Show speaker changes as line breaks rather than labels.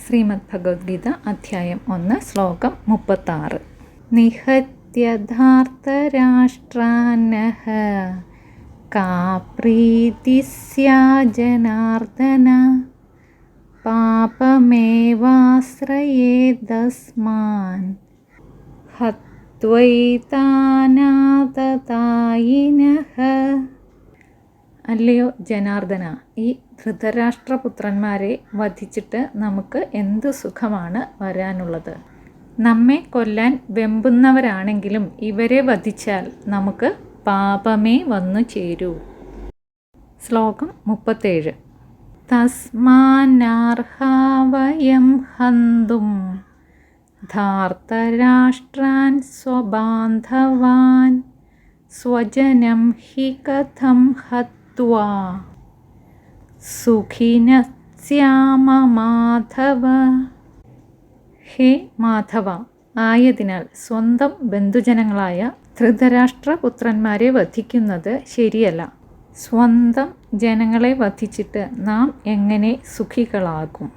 ശ്രീമദ് ഭഗവത്ഗീത അധ്യായം 1 ശ്ലോകം 36. നിഹത്യധാർത്തരാഷ്ട്രാന്നഃ കാ പ്രീതി സ്യാ ജനാർദ്ദന പാപമേവാശ്രയേദസ്മാൻ ഹത്വൈതാനാതതായിനഃ. അല്ലയോ ജനാർദ്ദന, ഈ ധൃതരാഷ്ട്രപുത്രന്മാരെ വധിച്ചിട്ട് നമുക്ക് എന്തു സുഖമാണ് വരാനുള്ളത്? നമ്മെ കൊല്ലാൻ വെമ്പുന്നവരാണെങ്കിലും ഇവരെ വധിച്ചാൽ നമുക്ക് പാപമേ വന്നു ചേരൂ. ശ്ലോകം 37. തസ്മാനാർഹാ വയം ഹന്തും ധാർത്തരാഷ്ട്രാൻ സ്വബാന്ധവാൻ സ്വജനം ഹി കഥം ഹത്വാ സുഖിനഃ സ്യാമ മാധവ. ഹേ മാധവ, ആയതിനാൽ സ്വന്തം ബന്ധുജനങ്ങളായ ധൃതരാഷ്ട്രപുത്രന്മാരെ വധിക്കുന്നത് ശരിയല്ല. സ്വന്തം ജനങ്ങളെ വധിച്ചിട്ട് നാം എങ്ങനെ സുഖികളാകും?